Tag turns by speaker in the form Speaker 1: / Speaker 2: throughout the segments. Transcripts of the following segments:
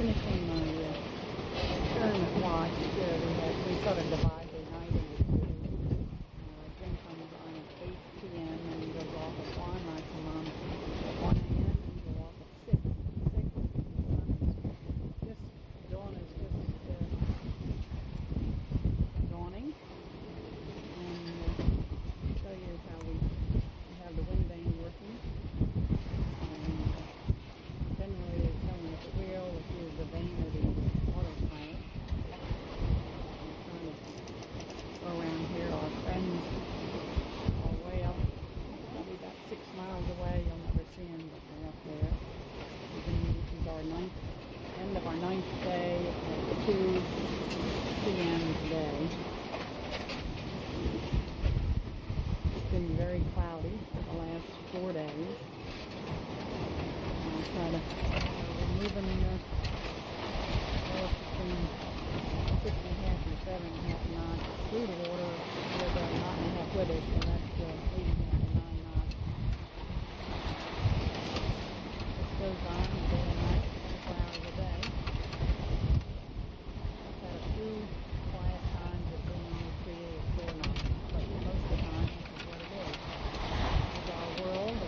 Speaker 1: Finishing my tournament watch, we sort of divide the night into two. Jim comes on at 8 p.m. and goes off at 1. I come on at 1 a.m. and go off at 6. Dawn is just dawning. And I'll show you how we have the Windvane working. Generally, it's going at the wheel, which is the vane of the autopilot. We're trying to go around here. Our friends are way up, probably about 6 miles away. You'll never see them, but they're up there. This is our end of our ninth day at 2 p.m. today. It's been very cloudy for the last 4 days. We're moving between 6.5 and 7.5 knots through the water with a knot and a half with it, so that's 8.5 to 9 knots. This goes on day and night, 24 hours a day. I've had a few quiet times of being on the tree with 4 knots, but most of the time this is what it is. This is our world.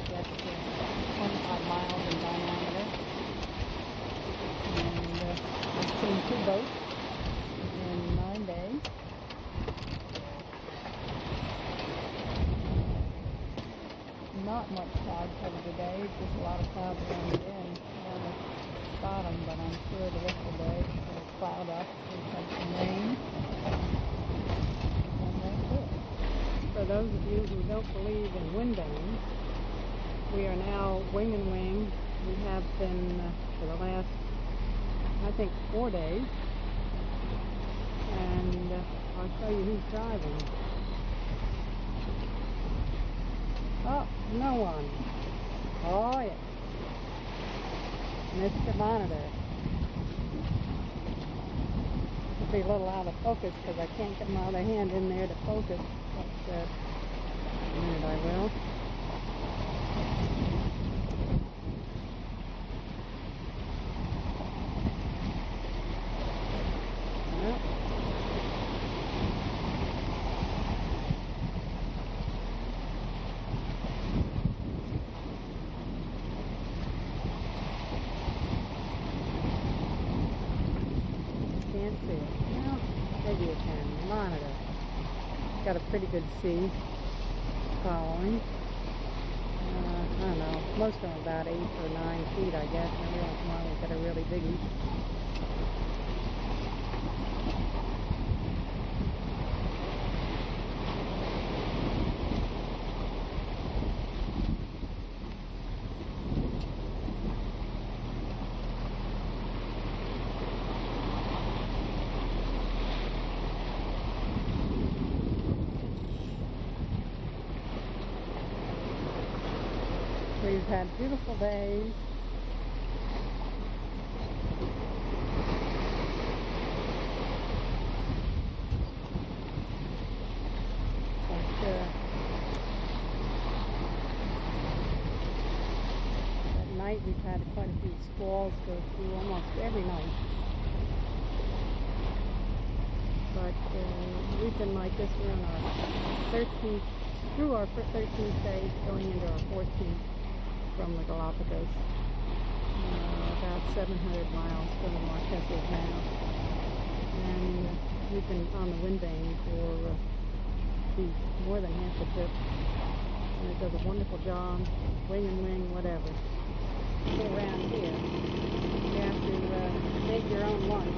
Speaker 1: That's 25 miles in diameter, and I've seen 2 boats in 9 days. Not much cloud cover today, just a lot of clouds around the end, down the bottom, but I'm sure the rest of the day it'll cloud up, we'll have some rain, and that's it. For those of you who don't believe in Windvane, we are now wing and wing. We have been for the last, I think, 4 days. And I'll show you who's driving. Oh, no one. Oh, yeah. Mr. Monitor. It'll be a little out of focus because I can't get my other hand in there to focus. But in a minute I will. Can't see it. Well, maybe you can. Monitor. It's got a pretty good sea following. I don't know. Most of them about 8 or 9 feet, I guess. Every once in a while we get a really biggie. We've had beautiful days. At night we've had quite a few squalls go through almost every night. But we've been like this. We're on our 13th, through our 13th day, going into our 14th. From the Galapagos, about 700 miles from the Marquesas now, and we've been on the Windvane for more than half the trip, and it does a wonderful job, wing and wing, whatever. Get around here, you have to make your own lunch.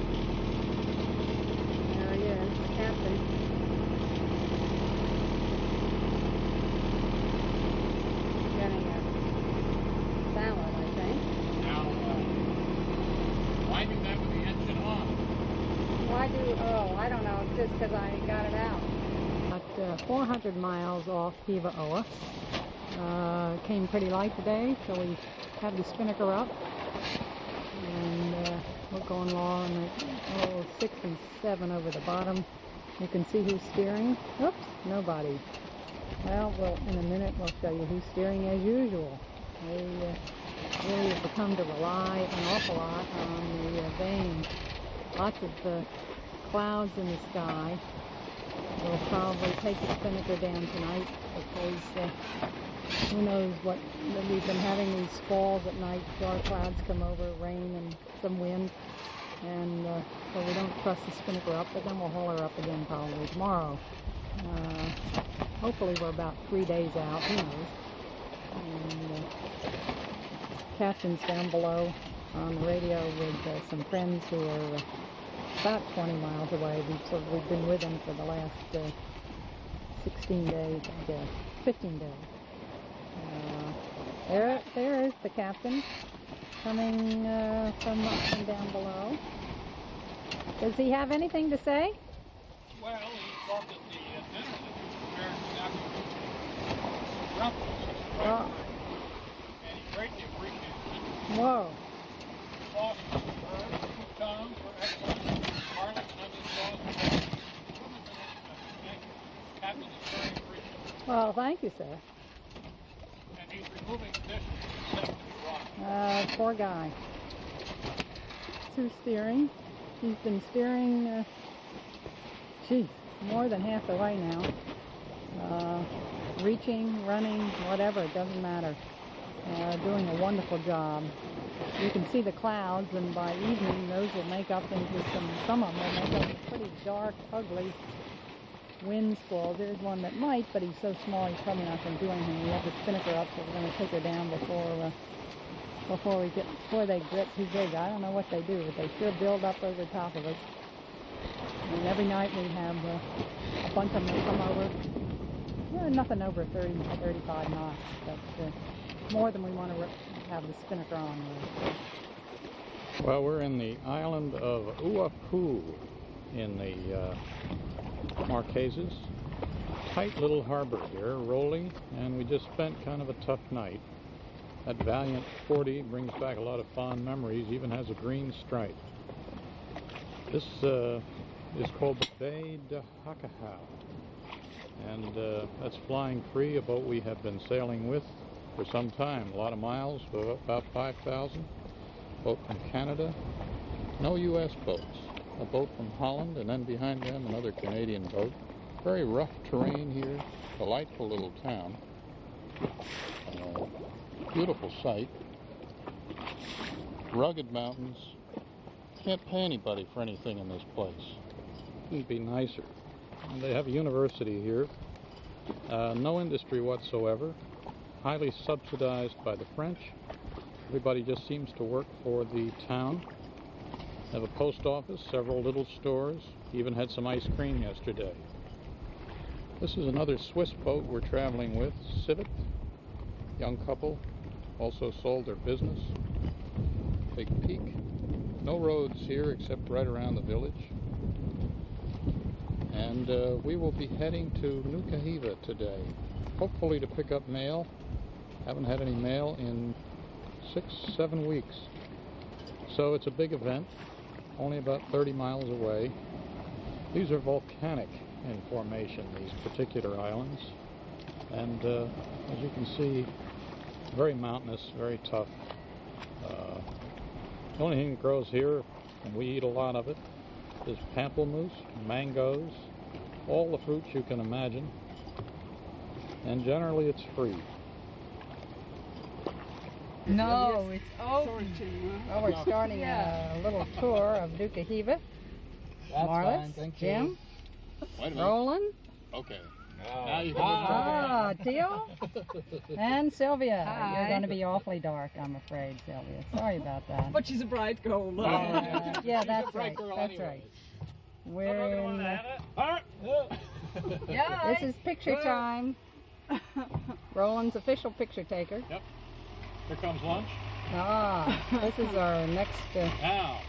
Speaker 1: There he is, the captain. do, oh, I don't know, it's just because I got it out. About 400 miles off Hiva. Came pretty light today, so we had the spinnaker up. And we're going along at 6 and 7 over the bottom. You can see who's steering. Oops, nobody. Well, in a minute we'll show you who's steering as usual. They really have become to rely an awful lot on the vane. Lots of clouds in the sky. We'll probably take the spinnaker down tonight because who knows what. We've been having these squalls at night, dark clouds come over, rain and some wind, and so we don't trust the spinnaker up, but then we'll haul her up again probably tomorrow. Hopefully we're about 3 days out, who knows. And captain's down below on the radio with some friends who are about 20 miles away. We've been with them for the last 16 days, I guess, 15 days. There is the captain coming from down below. Does he have anything to say?
Speaker 2: Well, he thought that the dinner that the American Galapagos and he greatly appreciated it.
Speaker 1: Whoa.
Speaker 2: Sauce for her, 2 pounds for excellent garlic and onion sauce. Captain is very appreciative.
Speaker 1: Well, thank you, sir.
Speaker 2: And he's removing the dishes to the
Speaker 1: Poor guy. Who's steering? He's been steering, more than half the way now. Reaching, running, whatever, it doesn't matter. Doing a wonderful job. You can see the clouds, and by evening those will make up into some of them will make up into pretty dark, ugly wind squalls. There's one that might, but he's so small he's probably not going to do anything. We have the spinnaker up, so we're going to take her down before they get too big. I don't know what they do, but they sure build up over the top of us. And every night we have a bunch of them that come over. Nothing over 30, 35 knots, but more than we want to have the spinnaker on with.
Speaker 3: Well, we're in the island of Tuamotu in the Marquesas. Tight little harbor here, rolling, and we just spent kind of a tough night. That valiant 40 brings back a lot of fond memories, even has a green stripe. This is called the Bay de Huka, and that's Flying Free, a boat we have been sailing with for some time. A lot of miles, about 5,000. Boat from Canada. No U.S. boats. A boat from Holland, and then behind them another Canadian boat. Very rough terrain here. Delightful little town. Beautiful sight. Rugged mountains. Can't pay anybody for anything in this place. Couldn't be nicer. And they have a university here. No industry whatsoever. Highly subsidized by the French. Everybody just seems to work for the town. They have a post office, several little stores. Even had some ice cream yesterday. This is another Swiss boat we're traveling with, Civet. Young couple. Also sold their business. Big peak. No roads here except right around the village. And we will be heading to Nuku, Hiva today. Hopefully to pick up mail. Haven't had any mail in 6-7 weeks. So it's a big event. Only about 30 miles away. These are volcanic in formation, these particular islands. And as you can see, very mountainous, very tough. The only thing that grows here, and we eat a lot of it, is pamplemousse, mangoes, all the fruits you can imagine. And generally it's free.
Speaker 4: No, it's open.
Speaker 1: Oh, we're starting a little tour of Nuku, Hiva. Marlis, Jim, Roland.
Speaker 3: Okay.
Speaker 2: Now you
Speaker 1: can Teal, and Sylvia. Hi. You're going to be awfully dark, I'm afraid, Sylvia. Sorry about that.
Speaker 4: But she's a bright girl.
Speaker 1: Yeah, that's right. That's right. We're in.
Speaker 4: Yeah.
Speaker 1: This is picture time. Roland's official picture taker.
Speaker 2: Yep. Here comes lunch.
Speaker 1: This is our next.
Speaker 2: Now,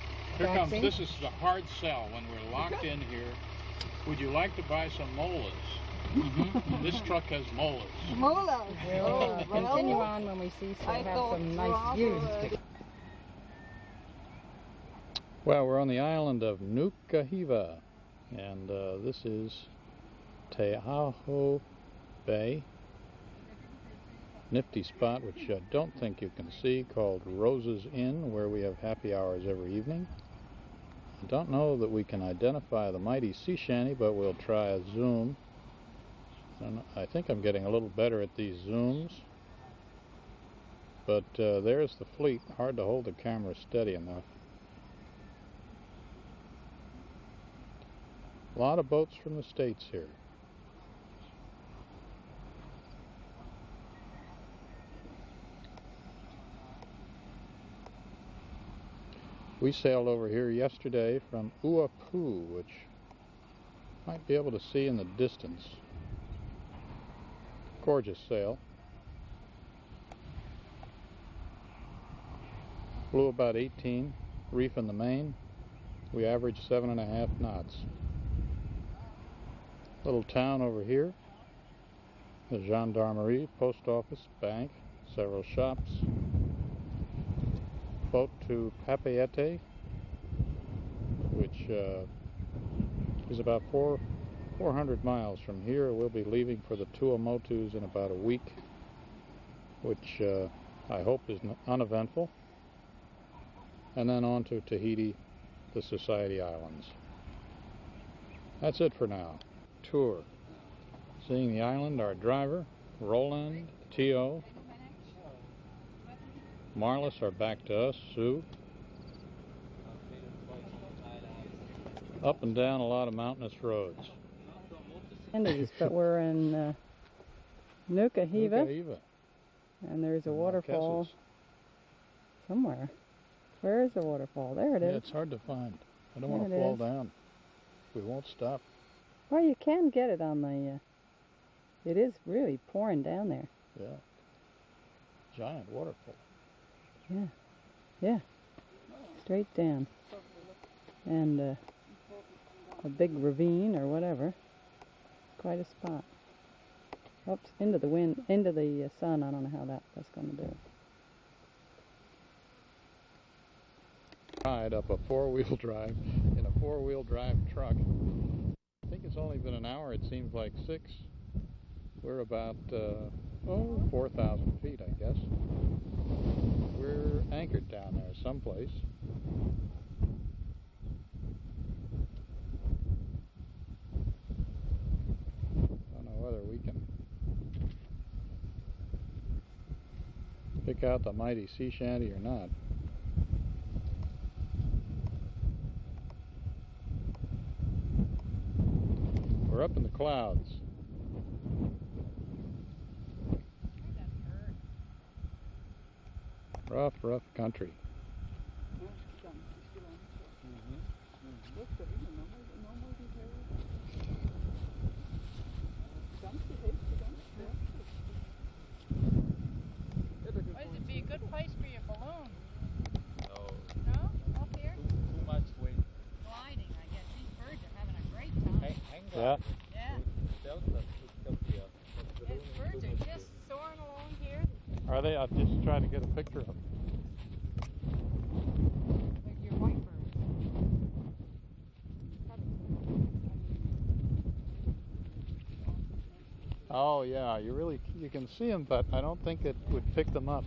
Speaker 2: Here comes,
Speaker 4: taxi.
Speaker 2: this is the hard sell when we're locked in here. Would you like to buy some molas? This truck has molas.
Speaker 4: Mola.
Speaker 1: We'll
Speaker 4: Oh,
Speaker 1: continue
Speaker 4: well,
Speaker 1: on when we see so
Speaker 4: I
Speaker 1: have
Speaker 4: thought
Speaker 1: some nice views.
Speaker 3: Well, we're on the island of Nuku, Hiva, and this is Tuamotu Bay. Nifty spot which I don't think you can see, called Rose's Inn, where we have happy hours every evening. I don't know that we can identify the mighty sea shanty, but we'll try a zoom. And I think I'm getting a little better at these zooms. But there's the fleet. Hard to hold the camera steady enough. A lot of boats from the States here. We sailed over here yesterday from Tuamotu, which you might be able to see in the distance. Gorgeous sail. Blew about 18, reef in the main. We averaged 7.5 knots. Little town over here. The gendarmerie, post office, bank, several shops. Boat to Pape, which is about 400 miles from here. We'll be leaving for the Tuamotus in about a week, which I hope is uneventful. And then on to Tahiti, the Society Islands. That's it for now. Tour. Seeing the island, our driver, Roland, Tio, Marlis are back to us, Sue. Up and down a lot of mountainous roads.
Speaker 1: But we're in Nuku, Hiva,
Speaker 3: Hiva.
Speaker 1: and there's a waterfall
Speaker 3: Marquesas.
Speaker 1: somewhere. Where is the waterfall? There it
Speaker 3: Yeah,
Speaker 1: is.
Speaker 3: it's hard to find. I don't
Speaker 1: There
Speaker 3: want
Speaker 1: it
Speaker 3: to fall
Speaker 1: is.
Speaker 3: down. We won't stop.
Speaker 1: Well, you can get it on the... it is really pouring down there.
Speaker 3: Yeah. Giant waterfall.
Speaker 1: Yeah. Yeah. Straight down. And a big ravine or whatever. Quite a spot. Oops, into the wind, into the sun. I don't know how that's going to do.
Speaker 3: Ride up a four-wheel drive in a four-wheel drive truck. I think it's only been an hour. It seems like 6. We're about 4,000 feet, I guess. We're anchored down there someplace. Don't know whether we can pick out the mighty sea shanty or not. We're up in the clouds. Rough country.
Speaker 5: Would it be a good place for your balloon?
Speaker 6: No,
Speaker 5: No? Up here?
Speaker 6: too much weight.
Speaker 5: Gliding, I guess. These birds are having a great time.
Speaker 6: Hang
Speaker 3: Yeah.
Speaker 5: Yeah. These birds are just soaring along here.
Speaker 3: Are they? I'm just trying to get a picture of them.
Speaker 5: Like your white birds.
Speaker 3: Oh yeah, you can see them, but I don't think it would pick them up.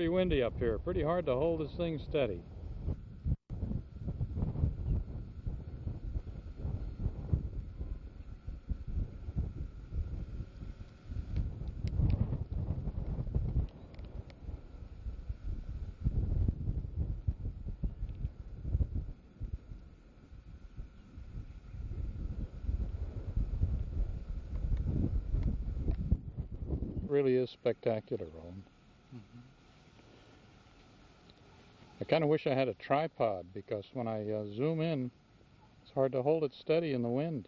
Speaker 3: Pretty windy up here. Pretty hard to hold this thing steady. Really is spectacular, Roland. I kind of wish I had a tripod, because when I zoom in, it's hard to hold it steady in the wind.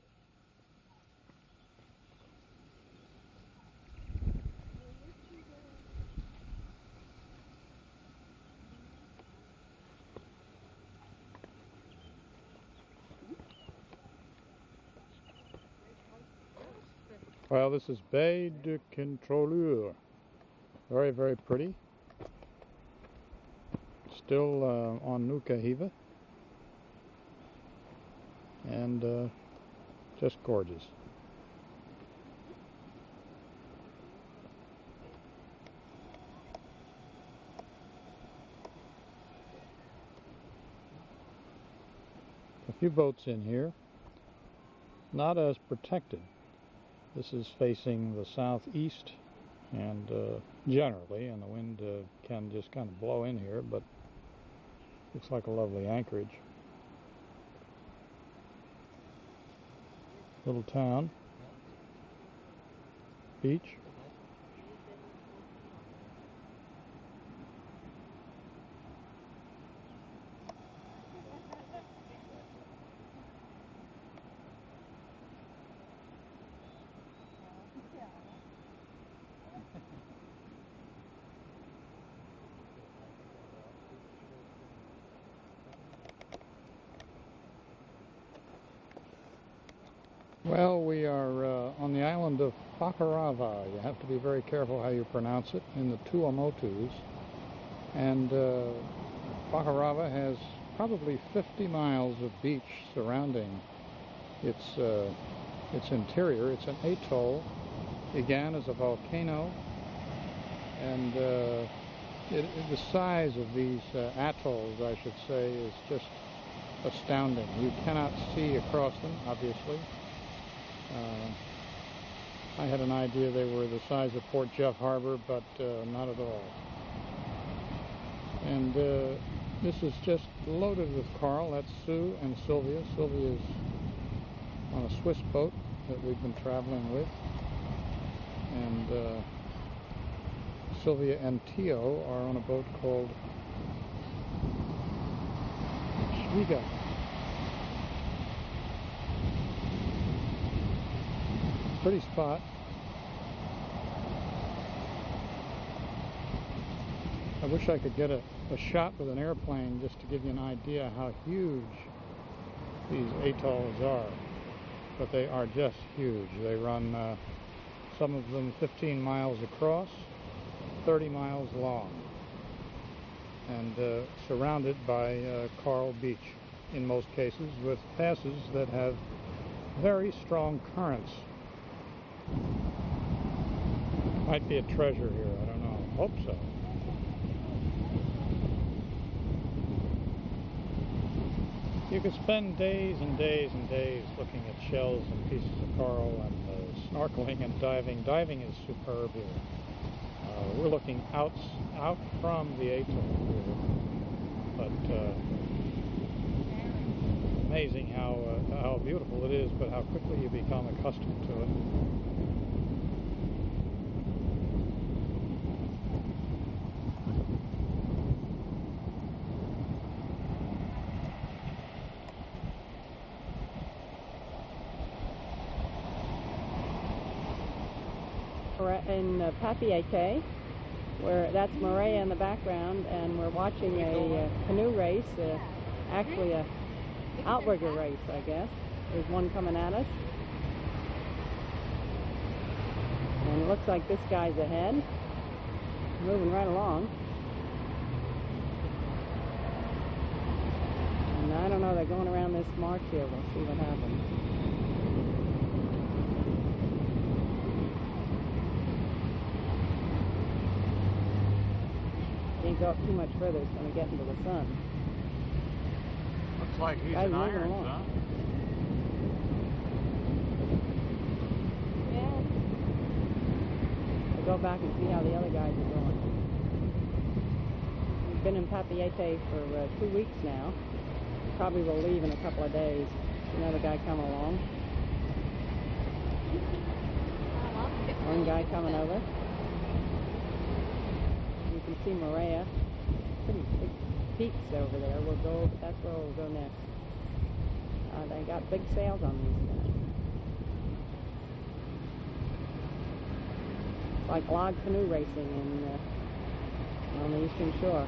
Speaker 3: Well, this is Baie de Contrôleur. Very, very pretty. Still on Nuku, Hiva. And just gorgeous. A few boats in here. Not as protected. This is facing the southeast, and generally, and the wind can just kind of blow in here, but looks like a lovely anchorage. Little town. Beach. Well, we are on the island of Fakarava. You have to be very careful how you pronounce it, in the Tuamotus. And Fakarava has probably 50 miles of beach surrounding its interior. It's an atoll. Began as a volcano, and the size of these atolls, I should say, is just astounding. You cannot see across them, obviously. I had an idea they were the size of Port Jeff Harbor, but not at all. And this is just loaded with coral. That's Sue and Sylvia. Sylvia is on a Swiss boat that we've been traveling with. And Sylvia and Tio are on a boat called Huka. Pretty spot. I wish I could get a shot with an airplane just to give you an idea how huge these atolls are. But they are just huge. They run, some of them 15 miles across, 30 miles long, and surrounded by coral beach in most cases, with passes that have very strong currents. Might be a treasure here, I don't know. Hope so. You could spend days and days and days looking at shells and pieces of coral and snorkeling and diving. Diving is superb here. We're looking out from the atoll here, but amazing how beautiful it is, but how quickly you become accustomed to it.
Speaker 1: In Pape, where that's Moorea in the background, and we're watching a canoe race, actually a outrigger race, I guess. There's one coming at us, and it looks like this guy's ahead, moving right along. And I don't know, they're going around this mark here. We'll see what happens. can't go up too much further. It's going to get into the sun.
Speaker 3: Looks like he's
Speaker 1: Guy's
Speaker 3: in
Speaker 1: moving
Speaker 3: irons,
Speaker 1: along.
Speaker 3: huh?
Speaker 1: Yeah. We'll go back and see how the other guys are doing. We've been in Pape for 2 weeks now. Probably will leave in a couple of days. Another guy coming along. One guy coming over. You can see Moorea. Pretty big peaks over there. We'll go, that's where we'll go next. They got big sails on these guys. It's like log canoe racing on the eastern shore.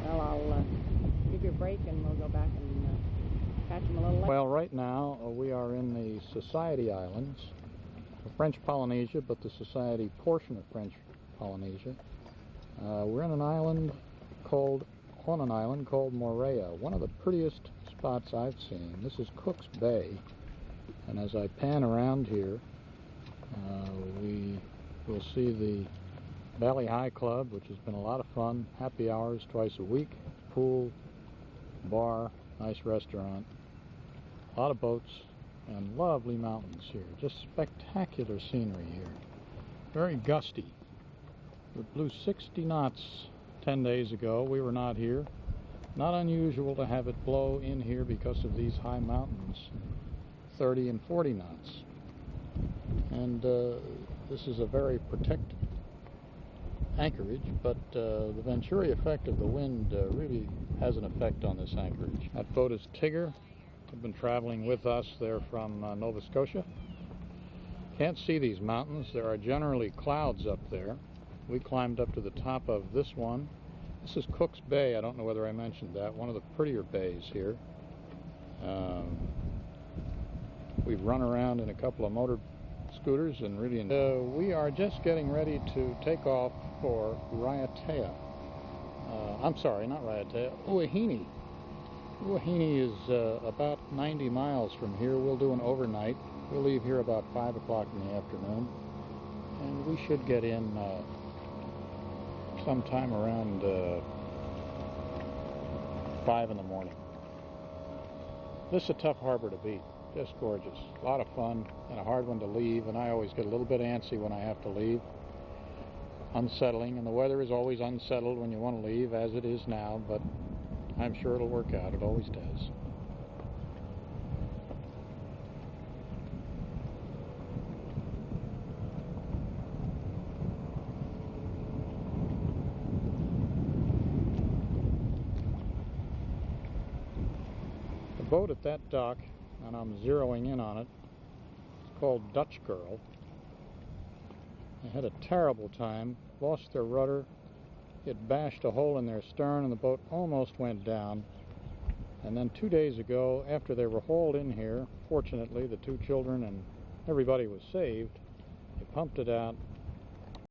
Speaker 1: Well, I'll give you a break and we'll go back and catch them a little later.
Speaker 3: Well, right now we are in the Society Islands, French Polynesia, but the Society portion of French Polynesia. We're in an island called Moorea, one of the prettiest spots I've seen. This is Cook's Bay, and as I pan around here, we will see the Valley High Club, which has been a lot of fun. Happy hours twice a week, pool, bar, nice restaurant, a lot of boats, and lovely mountains here. Just spectacular scenery here. Very gusty. It blew 60 knots 10 days ago. We were not here. Not unusual to have it blow in here because of these high mountains, 30 and 40 knots. And this is a very protected anchorage, but the Venturi effect of the wind really has an effect on this anchorage. That boat is Tigger. They've been traveling with us. They're from Nova Scotia. Can't see these mountains. There are generally clouds up there. We climbed up to the top of this one. This is Cook's Bay. I don't know whether I mentioned that. One of the prettier bays here. We've run around in a couple of motor scooters and really we are just getting ready to take off for Raiatea. I'm sorry, not Raiatea, Huahine. Huahine is about 90 miles from here. We'll do an overnight. We'll leave here about 5 o'clock in the afternoon, and we should get in sometime around 5 in the morning. This is a tough harbor to beat. Just gorgeous. A lot of fun and a hard one to leave, and I always get a little bit antsy when I have to leave. Unsettling, and the weather is always unsettled when you want to leave, as it is now, but I'm sure it'll work out. It always does. The boat at that dock, and I'm zeroing in on it, it's called Dutch Girl. They had a terrible time, lost their rudder. It bashed a hole in their stern and the boat almost went down. And then 2 days ago, after they were hauled in here, fortunately the 2 children and everybody was saved, they pumped it out,